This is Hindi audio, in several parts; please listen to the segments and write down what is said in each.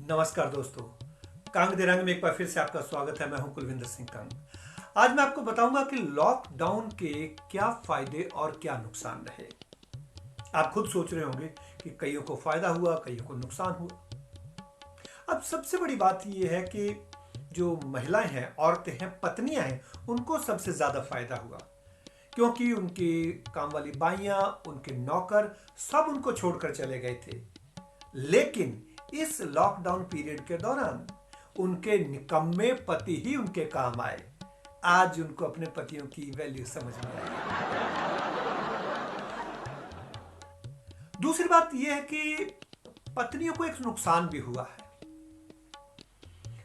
नमस्कार दोस्तों, कांग दे रंग में एक बार फिर से आपका स्वागत है। मैं हूं कुलविंदर सिंह कांग। आज मैं आपको बताऊंगा कि लॉकडाउन के क्या फायदे और क्या नुकसान रहे। आप खुद सोच रहे होंगे कि कईयों को फायदा हुआ, कईयों को नुकसान हुआ। अब सबसे बड़ी बात यह है कि जो महिलाएं हैं, औरतें हैं, पत्नियां हैं, उनको सबसे ज्यादा फायदा हुआ, क्योंकि उनकी काम वाली बाइयां, उनके नौकर सब उनको छोड़कर चले गए थे। लेकिन इस लॉकडाउन पीरियड के दौरान उनके निकम्मे पति ही उनके काम आए। आज उनको अपने पतियों की वैल्यू समझ में आई। दूसरी बात यह है कि पत्नियों को एक नुकसान भी हुआ है।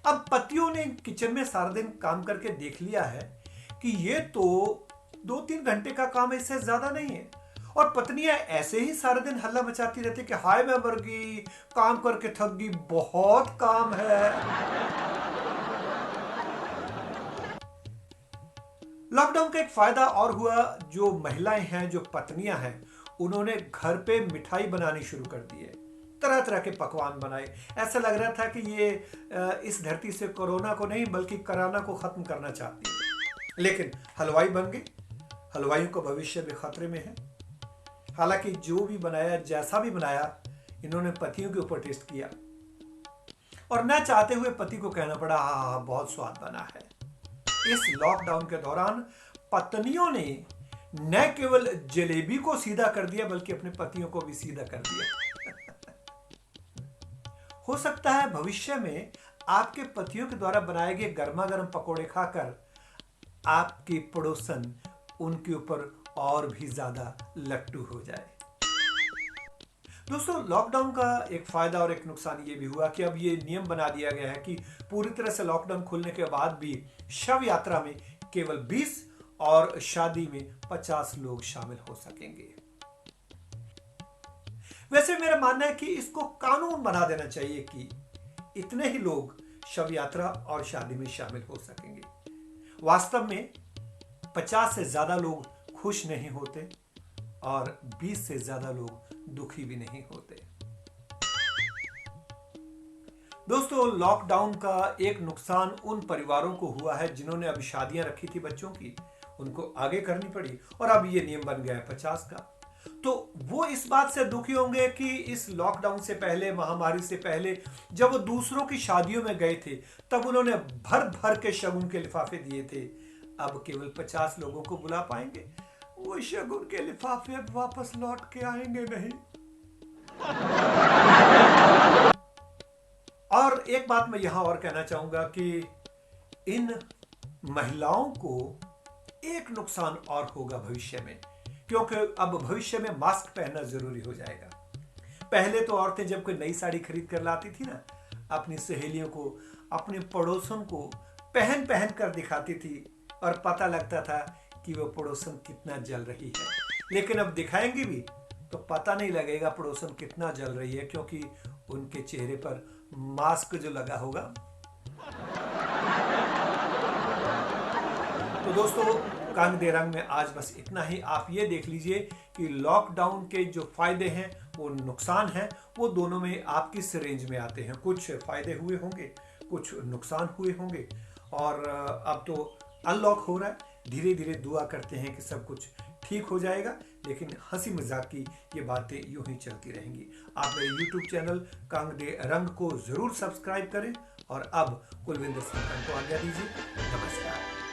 अब पतियों ने किचन में सारा दिन काम करके देख लिया है कि ये तो 2-3 घंटे का काम है, इससे ज्यादा नहीं है। और पत्नियां ऐसे ही सारा दिन हल्ला मचाती रहती कि हाय मैं मर गई, काम करके थक गई, बहुत काम है। लॉकडाउन का एक फायदा और हुआ, जो महिलाएं हैं, जो पत्नियां हैं, उन्होंने घर पे मिठाई बनानी शुरू कर दी है। तरह तरह के पकवान बनाए। ऐसा लग रहा था कि ये इस धरती से कोरोना को नहीं बल्कि कराना को खत्म करना चाहती है। लेकिन हलवाई बन गई। हलवाइयों का भविष्य भी खतरे में है। हालांकि जो भी बनाया, जैसा भी बनाया, इन्होंने पतियों के ऊपर टेस्ट किया और न चाहते हुए पति को कहना पड़ा, हाँ बहुत स्वाद बना है। इस लॉकडाउन के दौरान पत्नियों ने न केवल जलेबी को सीधा कर दिया बल्कि अपने पतियों को भी सीधा कर दिया। हो सकता है भविष्य में आपके पतियों के द्वारा बनाए गए गर्मा गर्म पकोड़े खाकर आपकी पड़ोसन उनके ऊपर और भी ज्यादा लट्टू हो जाए। दोस्तों, लॉकडाउन का एक फायदा और एक नुकसान ये भी हुआ कि अब ये नियम बना दिया गया है कि पूरी तरह से लॉकडाउन खुलने के बाद भी शव यात्रा में केवल 20 और शादी में 50 लोग शामिल हो सकेंगे। वैसे मेरा मानना है कि इसको कानून बना देना चाहिए कि इतने ही लोग शव यात्रा और शादी में शामिल हो सकेंगे। वास्तव में 50 से ज्यादा लोग खुश नहीं होते और 20 से ज्यादा लोग दुखी भी नहीं होते। दोस्तों, लॉकडाउन का एक नुकसान उन परिवारों को हुआ है जिन्होंने अभी शादियां रखी थी बच्चों की, उनको आगे करनी पड़ी और अब ये नियम बन गया है 50 का। तो वो इस बात से दुखी होंगे कि इस लॉकडाउन से पहले, महामारी से पहले, जब वो दूसरों की शादियों में गए थे तब उन्होंने भर भर के शगुन के लिफाफे दिए थे। अब केवल 50 लोगों को बुला पाएंगे। वो शगुन के लिफाफे वापस लौट के आएंगे नहीं। और एक बात मैं यहां और कहना चाहूंगा कि इन महिलाओं को एक नुकसान और होगा भविष्य में, क्योंकि अब भविष्य में मास्क पहनना जरूरी हो जाएगा। पहले तो औरतें जब कोई नई साड़ी खरीद कर लाती थी ना, अपनी सहेलियों को, अपने पड़ोसन को पहन पहन कर दिखाती थी और पता लगता था कि वो पड़ोसन कितना जल रही है। लेकिन अब दिखाएंगी भी तो पता नहीं लगेगा पड़ोसन कितना जल रही है, क्योंकि उनके चेहरे पर मास्क जो लगा होगा। तो दोस्तों, कांग दे रंग में आज बस इतना ही। आप ये देख लीजिए कि लॉकडाउन के जो फायदे हैं वो नुकसान हैं, वो दोनों में आप किस रेंज में आते हैं। कुछ फायदे हुए होंगे, कुछ नुकसान हुए होंगे। और अब तो अनलॉक हो रहा है। धीरे धीरे दुआ करते हैं कि सब कुछ ठीक हो जाएगा, लेकिन हंसी मजाक की ये बातें यूं ही चलती रहेंगी। आप मेरे YouTube चैनल कांग दे रंग को जरूर सब्सक्राइब करें और अब कुलविंदर सिंह को आज्ञा दीजिए। नमस्कार।